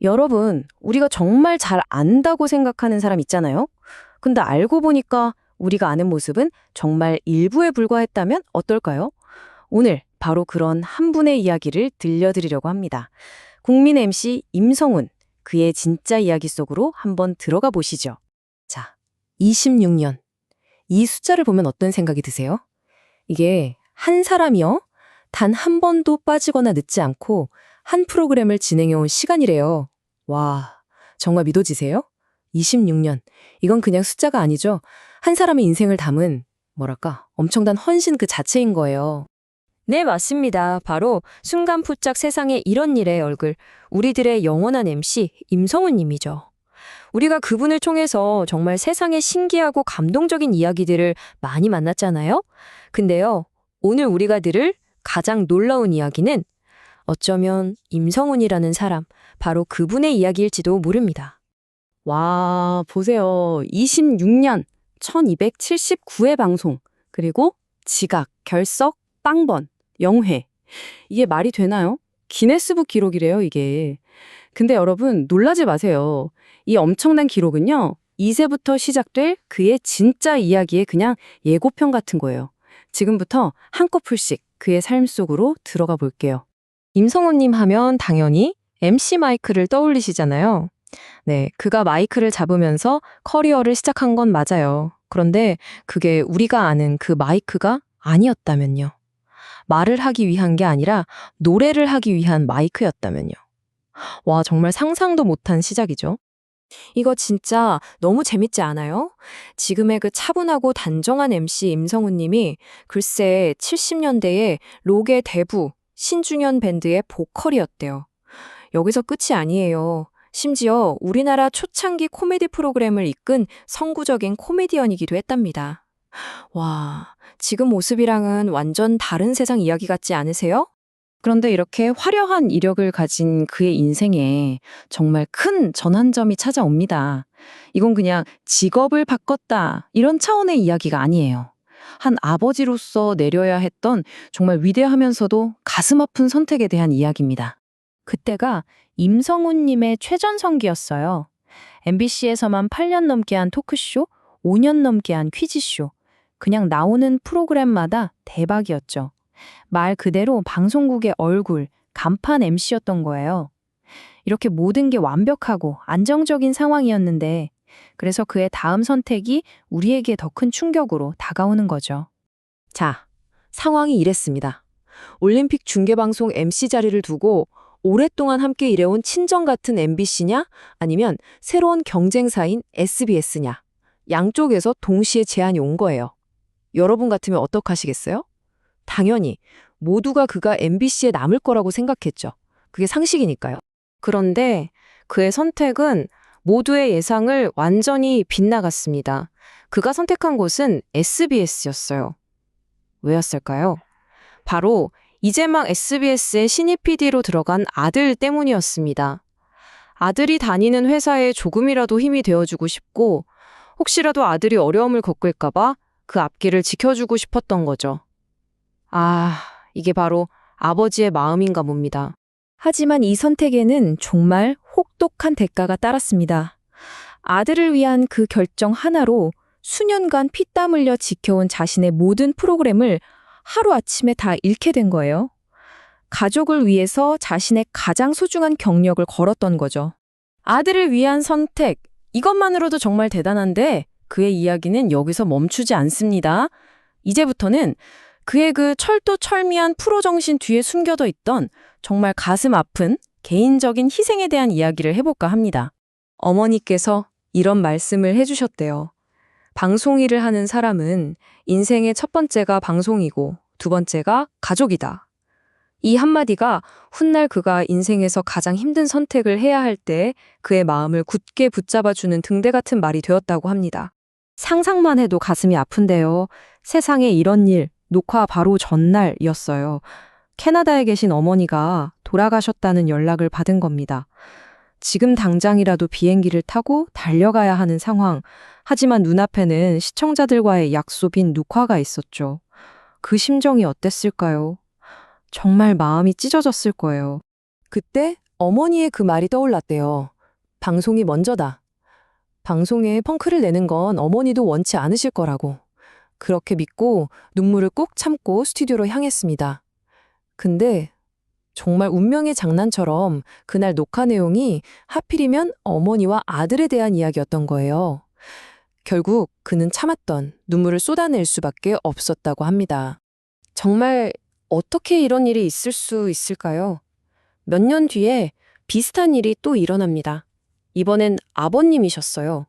여러분, 우리가 정말 잘 안다고 생각하는 사람 있잖아요? 근데 알고 보니까 우리가 아는 모습은 정말 일부에 불과했다면 어떨까요? 오늘 바로 그런 한 분의 이야기를 들려드리려고 합니다. 국민 MC 임성훈, 그의 진짜 이야기 속으로 한번 들어가 보시죠. 자, 26년. 이 숫자를 보면 어떤 생각이 드세요? 이게 한 사람이요? 단 한 번도 빠지거나 늦지 않고 한 프로그램을 진행해온 시간이래요. 와, 정말 믿어지세요? 26년. 이건 그냥 숫자가 아니죠. 한 사람의 인생을 담은, 뭐랄까, 엄청난 헌신 그 자체인 거예요. 네, 맞습니다. 바로 순간푸짝 세상에 이런 일의 얼굴, 우리들의 영원한 MC 임성훈 님이죠. 우리가 그분을 통해서 정말 세상에 신기하고 감동적인 이야기들을 많이 만났잖아요. 근데요, 오늘 우리가 들을 가장 놀라운 이야기는 어쩌면 임성훈이라는 사람, 바로 그분의 이야기일지도 모릅니다. 와, 보세요. 26년, 1279회 방송, 그리고 지각, 결석, 빵번, 영회. 이게 말이 되나요? 기네스북 기록이래요, 이게. 근데 여러분, 놀라지 마세요. 이 엄청난 기록은요, 2세부터 시작될 그의 진짜 이야기의 그냥 예고편 같은 거예요. 지금부터 한꺼풀씩 그의 삶 속으로 들어가 볼게요. 임성훈님 하면 당연히 MC 마이크를 떠올리시잖아요. 네, 그가 마이크를 잡으면서 커리어를 시작한 건 맞아요. 그런데 그게 우리가 아는 그 마이크가 아니었다면요. 말을 하기 위한 게 아니라 노래를 하기 위한 마이크였다면요. 와, 정말 상상도 못한 시작이죠. 이거 진짜 너무 재밌지 않아요? 지금의 그 차분하고 단정한 MC 임성훈 님이 글쎄 70년대에 록의 대부 신중현 밴드의 보컬이었대요. 여기서 끝이 아니에요. 심지어 우리나라 초창기 코미디 프로그램을 이끈 선구적인 코미디언이기도 했답니다. 와, 지금 모습이랑은 완전 다른 세상 이야기 같지 않으세요? 그런데 이렇게 화려한 이력을 가진 그의 인생에 정말 큰 전환점이 찾아옵니다. 이건 그냥 직업을 바꿨다, 이런 차원의 이야기가 아니에요. 한 아버지로서 내려야 했던 정말 위대하면서도 가슴 아픈 선택에 대한 이야기입니다. 그때가 임성훈님의 최전성기였어요. MBC에서만 8년 넘게 한 토크쇼, 5년 넘게 한 퀴즈쇼. 그냥 나오는 프로그램마다 대박이었죠. 말 그대로 방송국의 얼굴, 간판 MC였던 거예요. 이렇게 모든 게 완벽하고 안정적인 상황이었는데, 그래서 그의 다음 선택이 우리에게 더 큰 충격으로 다가오는 거죠. 자, 상황이 이랬습니다. 올림픽 중계방송 MC 자리를 두고 오랫동안 함께 일해온 친정 같은 MBC냐? 아니면 새로운 경쟁사인 SBS냐? 양쪽에서 동시에 제안이 온 거예요. 여러분 같으면 어떡하시겠어요? 당연히 모두가 그가 MBC에 남을 거라고 생각했죠. 그게 상식이니까요. 그런데 그의 선택은 모두의 예상을 완전히 빗나갔습니다. 그가 선택한 곳은 SBS였어요. 왜였을까요? 바로 이제 막 SBS의 신입 PD로 들어간 아들 때문이었습니다. 아들이 다니는 회사에 조금이라도 힘이 되어주고 싶고, 혹시라도 아들이 어려움을 겪을까봐 그 앞길을 지켜주고 싶었던 거죠. 아, 이게 바로 아버지의 마음인가 봅니다. 하지만 이 선택에는 정말 혹독한 대가가 따랐습니다. 아들을 위한 그 결정 하나로 수년간 피땀 흘려 지켜온 자신의 모든 프로그램을 하루아침에 다 잃게 된 거예요. 가족을 위해서 자신의 가장 소중한 경력을 걸었던 거죠. 아들을 위한 선택, 이것만으로도 정말 대단한데 그의 이야기는 여기서 멈추지 않습니다. 이제부터는 그의 그 철두철미한 프로 정신 뒤에 숨겨져 있던 정말 가슴 아픈 개인적인 희생에 대한 이야기를 해볼까 합니다. 어머니께서 이런 말씀을 해주셨대요. 방송 일을 하는 사람은 인생의 첫 번째가 방송이고 두 번째가 가족이다. 이 한마디가 훗날 그가 인생에서 가장 힘든 선택을 해야 할 때 그의 마음을 굳게 붙잡아주는 등대 같은 말이 되었다고 합니다. 상상만 해도 가슴이 아픈데요. 세상에 이런 일, 녹화 바로 전날이었어요. 캐나다에 계신 어머니가 돌아가셨다는 연락을 받은 겁니다. 지금 당장이라도 비행기를 타고 달려가야 하는 상황. 하지만 눈앞에는 시청자들과의 약속인 녹화가 있었죠. 그 심정이 어땠을까요? 정말 마음이 찢어졌을 거예요. 그때 어머니의 그 말이 떠올랐대요. 방송이 먼저다. 방송에 펑크를 내는 건 어머니도 원치 않으실 거라고. 그렇게 믿고 눈물을 꾹 참고 스튜디오로 향했습니다. 근데 정말 운명의 장난처럼 그날 녹화 내용이 하필이면 어머니와 아들에 대한 이야기였던 거예요. 결국 그는 참았던 눈물을 쏟아낼 수밖에 없었다고 합니다. 정말 어떻게 이런 일이 있을 수 있을까요? 몇 년 뒤에 비슷한 일이 또 일어납니다. 이번엔 아버님이셨어요.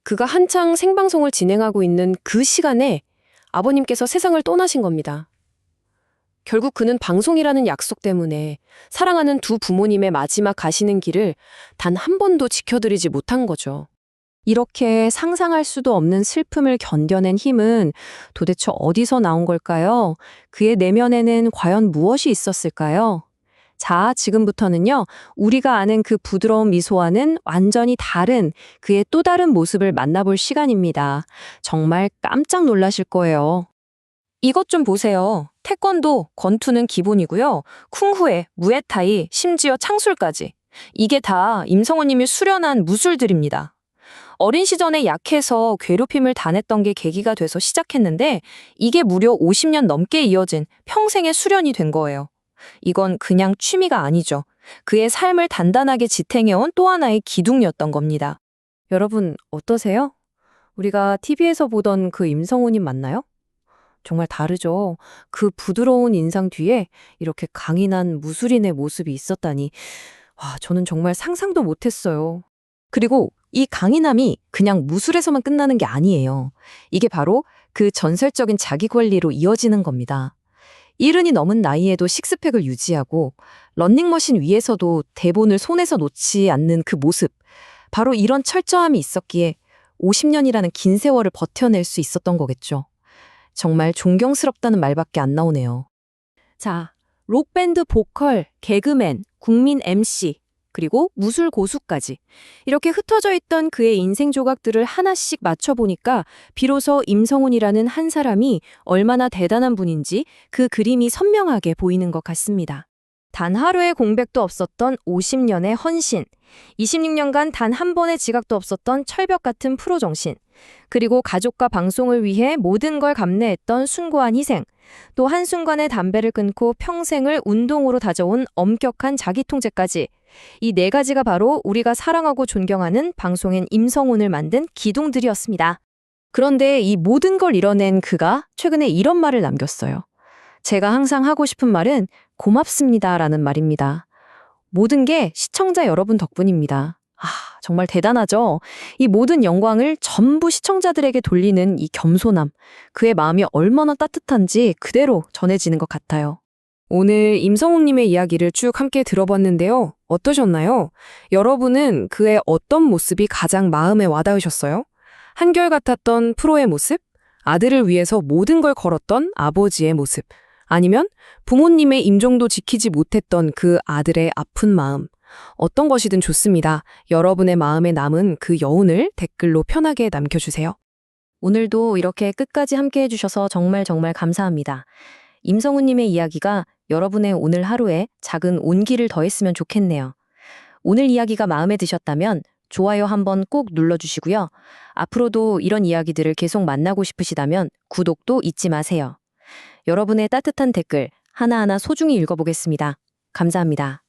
그가 한창 생방송을 진행하고 있는 그 시간에 아버님께서 세상을 떠나신 겁니다. 결국 그는 방송이라는 약속 때문에 사랑하는 두 부모님의 마지막 가시는 길을 단 한 번도 지켜드리지 못한 거죠. 이렇게 상상할 수도 없는 슬픔을 견뎌낸 힘은 도대체 어디서 나온 걸까요? 그의 내면에는 과연 무엇이 있었을까요? 자, 지금부터는요, 우리가 아는 그 부드러운 미소와는 완전히 다른 그의 또 다른 모습을 만나볼 시간입니다. 정말 깜짝 놀라실 거예요. 이것 좀 보세요. 태권도, 권투는 기본이고요. 쿵후에, 무에타이, 심지어 창술까지. 이게 다 임성훈 님이 수련한 무술들입니다. 어린 시절에 약해서 괴롭힘을 당했던 게 계기가 돼서 시작했는데 이게 무려 50년 넘게 이어진 평생의 수련이 된 거예요. 이건 그냥 취미가 아니죠. 그의 삶을 단단하게 지탱해온 또 하나의 기둥이었던 겁니다. 여러분 어떠세요? 우리가 TV에서 보던 그 임성훈님 맞나요? 정말 다르죠. 그 부드러운 인상 뒤에 이렇게 강인한 무술인의 모습이 있었다니. 와, 저는 정말 상상도 못했어요. 그리고 이 강인함이 그냥 무술에서만 끝나는 게 아니에요. 이게 바로 그 전설적인 자기 관리로 이어지는 겁니다. 70이 넘은 나이에도 식스팩을 유지하고 런닝머신 위에서도 대본을 손에서 놓지 않는 그 모습. 바로 이런 철저함이 있었기에 50년이라는 긴 세월을 버텨낼 수 있었던 거겠죠. 정말 존경스럽다는 말밖에 안 나오네요. 자, 록밴드 보컬, 개그맨, 국민 MC, 그리고 무술 고수까지 이렇게 흩어져 있던 그의 인생 조각들을 하나씩 맞춰보니까 비로소 임성훈이라는 한 사람이 얼마나 대단한 분인지 그 그림이 선명하게 보이는 것 같습니다. 단 하루의 공백도 없었던 50년의 헌신, 26년간 단 한 번의 지각도 없었던 철벽 같은 프로 정신, 그리고 가족과 방송을 위해 모든 걸 감내했던 숭고한 희생, 또 한순간에 담배를 끊고 평생을 운동으로 다져온 엄격한 자기통제까지 이 네 가지가 바로 우리가 사랑하고 존경하는 방송인 임성훈을 만든 기둥들이었습니다. 그런데 이 모든 걸 이뤄낸 그가 최근에 이런 말을 남겼어요. 제가 항상 하고 싶은 말은 고맙습니다라는 말입니다. 모든 게 시청자 여러분 덕분입니다. 정말 대단하죠? 이 모든 영광을 전부 시청자들에게 돌리는 이 겸손함, 그의 마음이 얼마나 따뜻한지 그대로 전해지는 것 같아요. 오늘 임성훈님의 이야기를 쭉 함께 들어봤는데요. 어떠셨나요? 여러분은 그의 어떤 모습이 가장 마음에 와닿으셨어요? 한결같았던 프로의 모습? 아들을 위해서 모든 걸 걸었던 아버지의 모습? 아니면 부모님의 임종도 지키지 못했던 그 아들의 아픈 마음? 어떤 것이든 좋습니다. 여러분의 마음에 남은 그 여운을 댓글로 편하게 남겨주세요. 오늘도 이렇게 끝까지 함께 해주셔서 정말 감사합니다. 임성훈님의 이야기가 여러분의 오늘 하루에 작은 온기를 더했으면 좋겠네요. 오늘 이야기가 마음에 드셨다면 좋아요 한번 꼭 눌러주시고요. 앞으로도 이런 이야기들을 계속 만나고 싶으시다면 구독도 잊지 마세요. 여러분의 따뜻한 댓글 하나하나 소중히 읽어보겠습니다. 감사합니다.